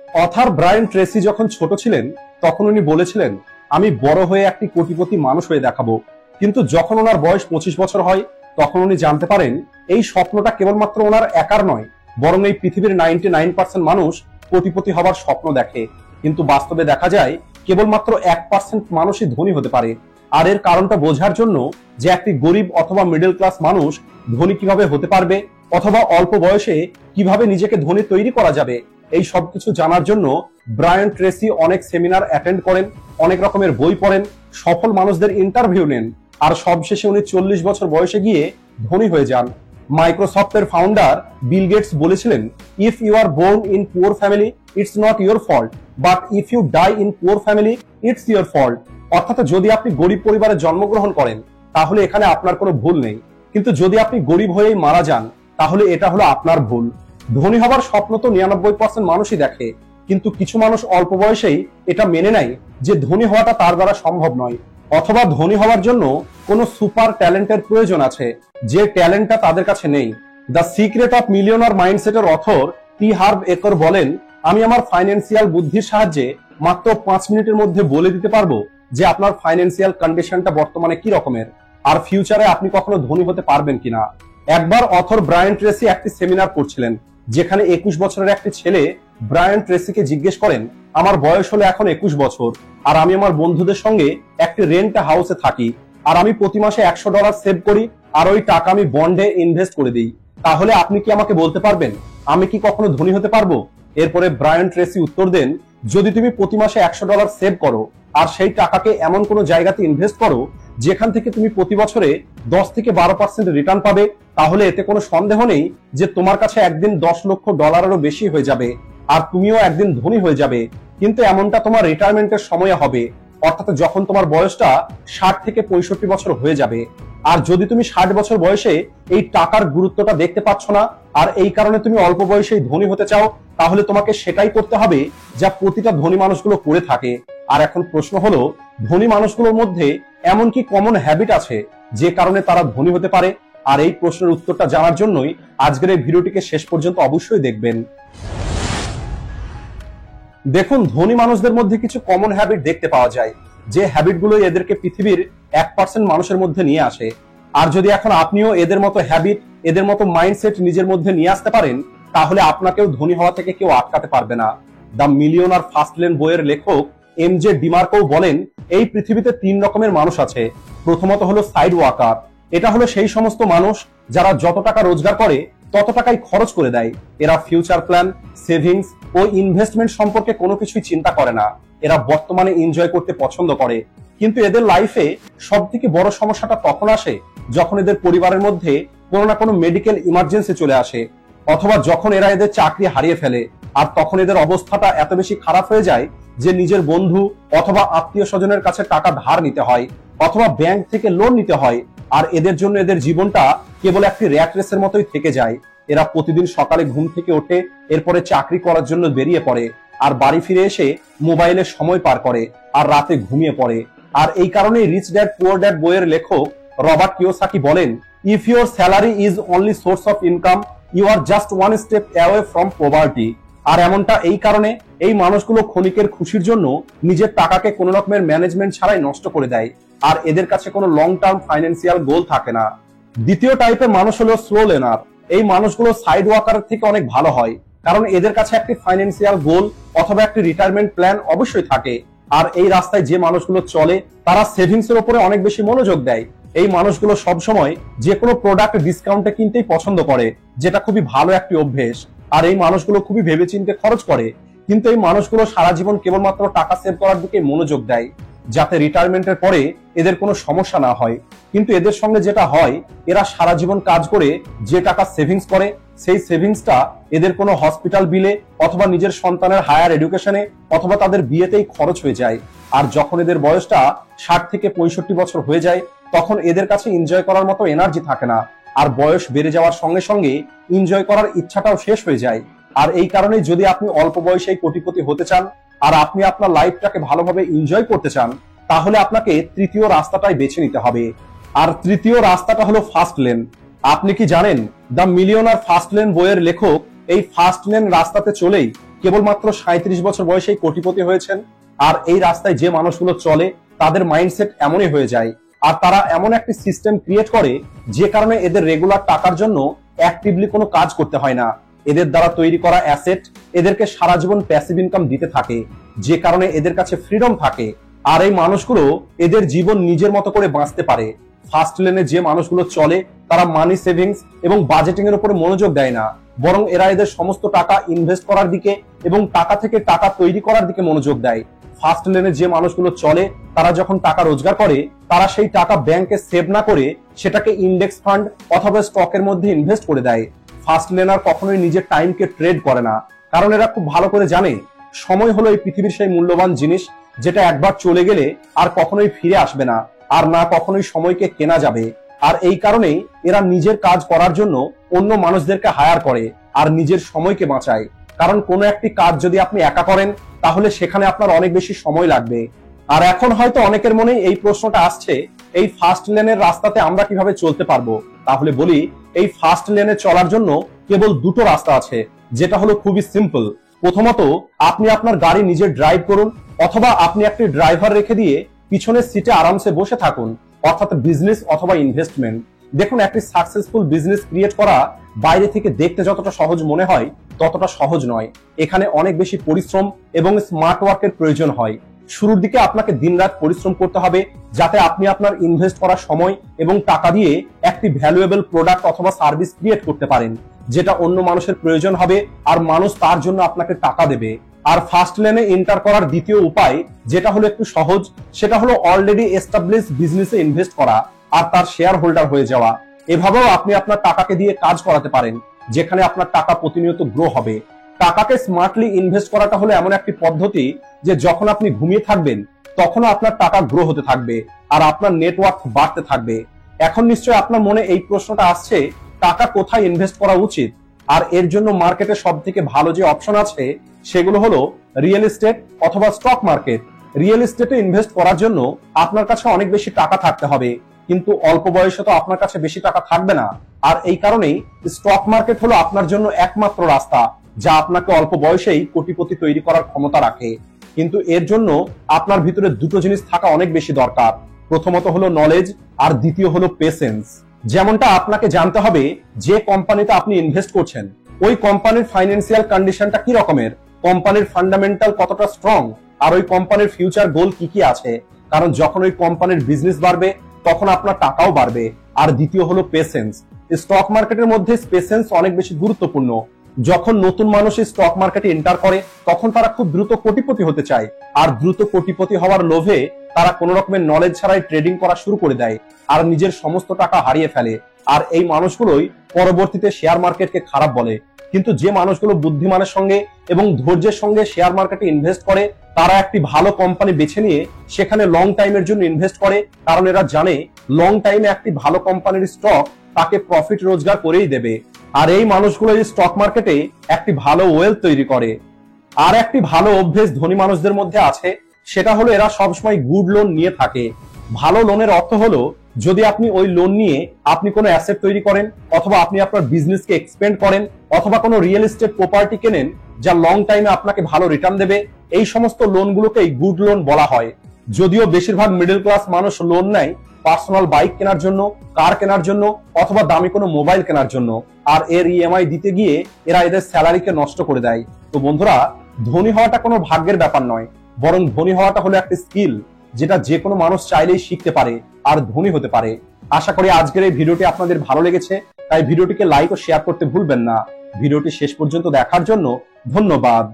Other Brian Tracey যখন ছোট ছিলেন তখন উনি বলেছিলেন, আমি বড় হয়ে একটি কোটিপতি মানুষ হয়ে দেখাবো। কিন্তু যখন ওনার বয়স 25 বছর হয় তখন উনি জানতে পারেন এই স্বপ্নটা কেবলমাত্র ওনার একার নয়, বরং এই পৃথিবীর 99% মানুষ কোটিপতি হবার স্বপ্ন দেখে। কিন্তু বাস্তবে দেখা যায় কেবলমাত্র 1% মানুষই ধনী হতে পারে। আর এর কারণটা বোঝার জন্য যে একটি গরিব অথবা মিডল ক্লাস মানুষ ধনী কিভাবে হতে পারবে অথবা অল্প বয়সে কিভাবে নিজেকে ধনী তৈরি করা যাবে, এই সবকিছু জানার জন্য ব্রায়ান ট্রেসি অনেক সেমিনার অ্যাটেন্ড করেন, অনেক রকমের বই পড়েন, সফল মানুষদের ইন্টারভিউ নেন, আর সবশেষে উনি 40 বছর বয়সে গিয়ে ধনী হয়ে যান। মাইক্রোসফটের ফাউন্ডার বিল গেটস বলেছিলেন, if you are born in poor family it's not your fault, but if you die in poor family it's your fault. অর্থাৎ যদি আপনি গরিব পরিবারে জন্মগ্রহণ করেন তাহলে এখানে আপনার কোনো ভুল নেই, কিন্তু যদি আপনি গরিব হয়েই মারা যান তাহলে এটা হলো আপনার ভুল। ধনী হবার স্বপ্ন তো 99% মানুষই দেখে, কিন্তু কিছু মানুষ অল্প বয়সেই এটা মেনে নেয় যে ধনী হওয়াটা তার দ্বারা সম্ভব নয়, অথবা ধনী হওয়ার জন্য কোনো সুপার ট্যালেন্টের প্রয়োজন আছে যে ট্যালেন্টটা তাদের কাছে নেই। দ্য সিক্রেট অফ মিলিয়নার মাইন্ডসেটের অথর টি হার্ভ একর বলেন, আমি আমার ফাইন্যান্সিয়াল বুদ্ধির সাহায্যে মাত্র 5 মিনিটের মধ্যে বলে দিতে পারবো যে আপনার ফাইন্যান্সিয়াল কন্ডিশনটা বর্তমানে কি রকমের আর ফিউচারে আপনি কখনো ধনী হতে পারবেন কিনা। একবার অথর ব্রায়ান ট্রেসি একটি সেমিনার করছিলেন যেখানে 21 বছরের একটি ছেলে ব্রায়ান ট্রেসিকে জিজ্ঞেস করেন, আমার বয়স হলো এখন 21 বছর আর আমি আমার বন্ধুদের সঙ্গে একটি রেন্ট হাউসে থাকি আর আমি প্রতি মাসে $100 সেভ করি আর ওই টাকা আমি বন্ডে ইনভেস্ট করে দিই, তাহলে আপনি কি আমাকে বলতে পারবেন আমি কি কখনো ধনী হতে পারবো? এরপরে ব্রায়ান ট্রেসি উত্তর দেন, যদি তুমি প্রতি মাসে $100 সেভ করো আর সেই টাকাকে এমন কোনো জায়গাতে ইনভেস্ট করো যেখান থেকে তুমি প্রতি বছরে 10 থেকে 12% রিটার্ন পাবে, তাহলে এতে কোনো সন্দেহ নেই যে তোমার কাছে একদিন $10 লক্ষ বেশি হয়ে যাবে আর তুমিও একদিন ধনী হয়ে যাবে। কিন্তু এমনটা তোমার রিটায়ারমেন্টের সময়ে হবে, অর্থাৎ যখন তোমার বয়সটা 60 থেকে 65 বছর হয়ে যাবে। আর যদি তুমি 60 বছর বয়সে এই টাকার গুরুত্বটা দেখতে পাচ্ছ না আর এই কারণে তুমি অল্প বয়সেই ধনী হতে চাও, তাহলে তোমাকে সেটাই করতে হবে যা প্রতিটা ধনী মানুষগুলো করে থাকে। আর এখন প্রশ্ন হলো, ধনী মানুষগুলোর মধ্যে এমন কি কমন হ্যাবিট আছে যে কারণে তারা ধনী হতে পারে? আর এই প্রশ্নের উত্তরটা জানার জন্যই আজকের এই ভিডিওটিকে শেষ পর্যন্ত অবশ্যই দেখবেন। দেখুন, ধনী মানুষদের মধ্যে কিছু কমন হ্যাবিট দেখতে পাওয়া যায় যে হ্যাবিটগুলো এদেরকে পৃথিবীর 1% মানুষের মধ্যে নিয়ে আসে। আর যদি এখন আপনিও এদের মতো হ্যাবিট, এদের মতো মাইন্ডসেট নিজের মধ্যে নিয়ে আসতে পারেন তাহলে আপনাকেও ধনী হওয়া থেকে কেউ আটকাতে পারবে না। দ্য মিলিয়নার ফার্স্ট লেন বইয়ের লেখক এমজে ডিমার্কো বলেন, এই পৃথিবীতে 3 রকমের মানুষ আছে। প্রথমত হলো সাইড ওয়াকার। এটা হলো সেই সমস্ত মানুষ যারা যত টাকা রোজগার করে তত টাকাই খরচ করে দেয়। এরা ফিউচার প্ল্যান, সেভিংস ও ইনভেস্টমেন্ট সম্পর্কে কোনো কিছুই চিন্তা করে না। এরা বর্তমানে এনজয় করতে পছন্দ করে। কিন্তু এদের লাইফে সব থেকে বড় সমস্যাটা তখন আসে যখন এদের পরিবারের মধ্যে কোনো না কোনো মেডিকেল ইমার্জেন্সি চলে আসে, অথবা যখন এরা এদের চাকরি হারিয়ে ফেলে। আর তখন এদের অবস্থাটা এত বেশি খারাপ হয়ে যায় যে নিজের বন্ধু অথবা আত্মীয় স্বজনের কাছে টাকা ধার নিতে হয় অথবা ব্যাংক থেকে লোন নিতে হয়। আর এদের জন্য এদের জীবনটা কেবল একটি র্যাট রেসের মতোই থেকে যায়। এরা প্রতিদিন সকালে ঘুম থেকে ওঠে, এরপরে চাকরি করার জন্য বেরিয়ে পড়ে আর বাড়ি ফিরে এসে মোবাইলে সময় পার করে আর রাতে ঘুমিয়ে পড়ে। আর এই কারণেই রিচ ড্যাড পুয়ার ড্যাড বইয়ের লেখক রবার্ট কিওসাকি বলেন, if your salary is only source of income you are just one step away from poverty. আর এমনটা এই কারণে এই মানুষগুলো ক্ষণিকের খুশির জন্য নিজের টাকাকে কোনো রকমের ম্যানেজমেন্ট ছাড়াই নষ্ট করে দেয় আর এদের কাছে কোনো লং টার্ম ফাইন্যান্সিয়াল গোল থাকে না। দ্বিতীয় টাইপের মানুষ হলো স্লো লেনার। এই মানুষগুলো সাইড ওয়াকারের থেকে অনেক ভালো হয়, কারণ এদের কাছে একটি ফাইন্যান্সিয়াল গোল অথবা একটি রিটায়ারমেন্ট প্ল্যান অবশ্যই থাকে। আর এই রাস্তায় যে মানুষগুলো চলে তারা সেভিংস এর উপরে অনেক বেশি মনোযোগ দেয়। এই মানুষগুলো সব সময় যে কোনো প্রোডাক্ট ডিসকাউন্টে কিনতেই পছন্দ করে, যেটা খুবই ভালো একটি অভ্যেস। আর এই মানুষগুলো খুবই ভেবেচিন্তে খরচ করে। কিন্তু এই মানুষগুলো সারা জীবন কেবলমাত্র টাকা সেভ করার দিকে মনোযোগ দেয় যাতে রিটায়ারমেন্টের পরে এদের কোনো সমস্যা না হয়। কিন্তু এদের সঙ্গে যেটা হয়, এরা সারা জীবন কাজ করে যে টাকা সেভিংস করে সেই সেভিংসটা এদের কোনো হসপিটাল বিলে অথবা নিজের সন্তানের হায়ার এডুকেশনে অথবা তাদের বিয়েতেই খরচ হয়ে যায়। আর যখন এদের বয়সটা 60 থেকে 65 বছর হয়ে যায় তখন এদের কাছে এনজয় করার মতো এনার্জি থাকে না। আর বয়স বেড়ে যাওয়ার সঙ্গে সঙ্গে এনজয় করার ইচ্ছাটাও শেষ হয়ে যায়। আর এই কারণে যদি আপনি অল্প বয়সেই কোটিপতি হতে চান আর আপনি আপনার লাইফটাকে ভালোভাবে এনজয় করতে চান তাহলে আপনাকে তৃতীয় রাস্তাটাই বেছে নিতে হবে। আর তৃতীয় রাস্তাটা হলো ফার্স্ট লেন। আপনি কি জানেন, দ্য মিলিয়নার ফার্স্ট লেন বইয়ের লেখক এই ফার্স্ট লেন রাস্তাতে চলেই কেবলমাত্র 37 বছর বয়সেই কোটিপতি হয়েছেন। আর এই রাস্তায় যে মানুষগুলো চলে তাদের মাইন্ডসেট এমনই হয়ে যায়, আর তারা এমন একটি সিস্টেম ক্রিয়েট করে যে কারণে এদের রেগুলার টাকার জন্য অ্যাক্টিভলি কোনো কাজ করতে হয় না। এদের দ্বারা তৈরি করা অ্যাসেট এদেরকে সারা জীবন প্যাসিভ ইনকাম দিতে থাকে, যে কারণে এদের কাছে ফ্রিডম থাকে। আর এই মানুষগুলো এদের জীবন নিজের মতো করে বাঁচতে পারে। ফার্স্ট লেনে যে মানুষগুলো চলে তারা মানি সেভিংস এবং বাজেটিং এর উপরে মনোযোগ দেয় না, বরং এরা এদের সমস্ত টাকা ইনভেস্ট করার দিকে এবং টাকা থেকে টাকা তৈরি করার দিকে মনোযোগ দেয়। ফার্স্ট লেনে যে মানুষগুলো চলে তারা যখন টাকা রোজগার করে তারা সেই টাকা ব্যাংকে সেভ না করে সেটাকে ইন্ডেক্স ফান্ড অথবা স্টকের মধ্যে ইনভেস্ট করে দেয়। ফার্স্ট লেনার কখনোই নিজের টাইমকে ট্রেড করে না, কারণ এরা খুব ভালো করে জানে সময় হলো এই পৃথিবীর সেই মূল্যবান জিনিস যেটা একবার চলে গেলে আর কখনোই ফিরে আসবে না, আর না কখনোই সময়কে কেনা যাবে। আর এই কারণেই এরা নিজের কাজ করার জন্য অন্য মানুষদেরকে হায়ার করে আর নিজের সময়কে বাঁচায়। কারণ কোনো একটি কাজ যদি আপনি একা করেন তাহলে সেখানে আপনার অনেক বেশি সময় লাগবে। আর এখন হয়তো অনেকের মনে এই প্রশ্নটা আসছে, এই ফার্স্ট লেনের রাস্তাতে আমরা কিভাবে চলতে পারবো? তাহলে বলি, এই ফার্স্ট লেনে চলার জন্য কেবল দুটো রাস্তা আছে, যেটা হলো খুবই সিম্পল। প্রথমত, আপনি আপনার গাড়ি নিজে ড্রাইভ করুন, অথবা আপনি একটি ড্রাইভার রেখে দিয়ে পিছনের সিটে আরামসে বসে থাকুন, অর্থাৎ বিজনেস অথবা ইনভেস্টমেন্ট। দেখুন, একটি সাকসেসফুল বিজনেস ক্রিয়েট করা বাইরে থেকে দেখতে যতটা সহজ মনে হয় ততটা সহজ নয়। এখানে অনেক বেশি পরিশ্রম এবং স্মার্ট ওয়ার্কের প্রয়োজন হয়। শুরুর দিকে আপনাকে দিনরাত পরিশ্রম করতে হবে যাতে আপনি আপনার ইনভেস্ট করার সময় এবং টাকা দিয়ে একটি ভ্যালুয়েবল প্রোডাক্ট অথবা সার্ভিস ক্রিয়েট করতে পারেন, যেটা অন্য মানুষের প্রয়োজন হবে আর মানুষ তার জন্য আপনাকে টাকা দেবে। আর ফার্স্ট লেনে এন্টার করার দ্বিতীয় উপায়, যেটা হলো একটু সহজ, সেটা হলো অলরেডি এস্টাবলিশ বিজনেসে ইনভেস্ট করা আর তার শেয়ার হোল্ডার হয়ে যাওয়া। এভাবেও আপনি আপনার টাকাকে দিয়ে কাজ করাতে পারেন, যেখানে আপনার টাকা প্রতিনিয়ত গ্রো হবে। টাকাকে স্মার্টলি ইনভেস্ট করাটা হলো এমন একটি পদ্ধতি যে যখন আপনি ঘুমিয়ে থাকবেন তখনও আপনার টাকা গ্রো হতে থাকবে আর আপনার নেটওয়ার্ক বাড়তে থাকবে। এখন নিশ্চয়ই আপনার মনে এই প্রশ্নটা আসছে, টাকা কোথায় ইনভেস্ট করা উচিত? আর এর জন্য মার্কেটে সব থেকে ভালো যে অপশন আছে সেগুলো হলো রিয়েল এস্টেট অথবা স্টক মার্কেট। রিয়েল এস্টেটে ইনভেস্ট করার জন্য আপনার কাছে অনেক বেশি টাকা থাকতে হবে, কিন্তু অল্প বয়সে তো আপনার কাছে বেশি টাকা থাকবে না। আর এই কারণেই স্টক মার্কেট হলো আপনার জন্য একমাত্র রাস্তা যা আপনাকে অল্প বয়সেই কোটিপতি তৈরি করার ক্ষমতা রাখে। কিন্তু এর জন্য আপনার ভিতরে দুটো জিনিস থাকা অনেক বেশি দরকার। প্রথমত হলো নলেজ, আর দ্বিতীয় হলো পেশেন্স। যেমনটা আপনাকে জানতে হবে যে কোম্পানিতে আপনি ইনভেস্ট করছেন ওই কোম্পানির ফাইন্যান্সিয়াল কন্ডিশনটা কি রকমের, কোম্পানির ফান্ডামেন্টাল কতটা স্ট্রং, আর ওই কোম্পানির ফিউচার গোল কি কি আছে। কারণ যখন ওই কোম্পানির বিজনেস বাড়বে তখন আপনার টাকাও বাড়বে। আর দ্বিতীয় হলো পেশেন্স। স্টক মার্কেটের মধ্যে পেশেন্স অনেক বেশি গুরুত্বপূর্ণ। যখন নতুন মানুষ স্টক মার্কেটে এন্টার করে তখন তারা খুব দ্রুত কোটিপতি হতে চায়, আর দ্রুত কোটিপতি হওয়ার লোভে তারা কোনো রকমের নলেজ ছাড়াই ট্রেডিং করা শুরু করে দেয় আর নিজের সমস্ত টাকা হারিয়ে ফেলে। আর এই মানুষগুলোই পরবর্তীতে শেয়ার মার্কেটকে খারাপ বলে। কিন্তু যে মানুষগুলো বুদ্ধিমানের সঙ্গে এবং ধৈর্যের সঙ্গে শেয়ার মার্কেটে ইনভেস্ট করে তারা একটি ভালো কোম্পানি বেছে নিয়ে সেখানে লং টাইমের জন্য ইনভেস্ট করে, কারণ এরা জানে লং টাইমে একটি ভালো কোম্পানির স্টক তাকে প্রফিট রোজগার করেই দেবে। আর এই মানুষগুলো এই স্টক মার্কেটে একটি ভালো ওয়েলথ তৈরি করে। আর একটি ভালো অভ্যেস ধনী মানুষদের মধ্যে আছে, সেটা হলো এরা সবসময় গুড লোন নিয়ে থাকে। ভালো লোনের অর্থ হলো যদি আপনি ওই লোন নিয়ে আপনি কোনো অ্যাসেট তৈরি করেন, অথবা আপনি আপনার বিজনেসকে এক্সপেন্ড করেন, অথবা কোনো রিয়েল এস্টেট প্রপার্টি কেনেন যা লং টাইমে আপনাকে ভালো রিটার্ন দেবে, এই সমস্ত লোনগুলোকেই গুড লোন বলা হয়। যদিও বেশিরভাগ মিডল ক্লাস মানুষ লোন নেয় পার্সোনাল বাইক কেনার জন্য, কার কেনার জন্য, অথবা দামি কোনো মোবাইল কেনার জন্য, আর এর ইএমআই দিতে গিয়ে এরা এদের স্যালারিকে নষ্ট করে দেয়। তো বন্ধুরা, ধনী হওয়াটা কোনো ভাগ্যের ব্যাপার নয়, বরং ধনী হওয়াটা হলো একটা স্কিল যেটা যে কোনো মানুষ চাইলেই শিখতে পারে আর ধনী হতে পারে। আশা করি আজকের এই ভিডিওটি আপনাদের ভালো লেগেছে, তাই ভিডিওটিকে লাইক ও শেয়ার করতে ভুলবেন না। ভিডিওটি শেষ পর্যন্ত দেখার জন্য ধন্যবাদ।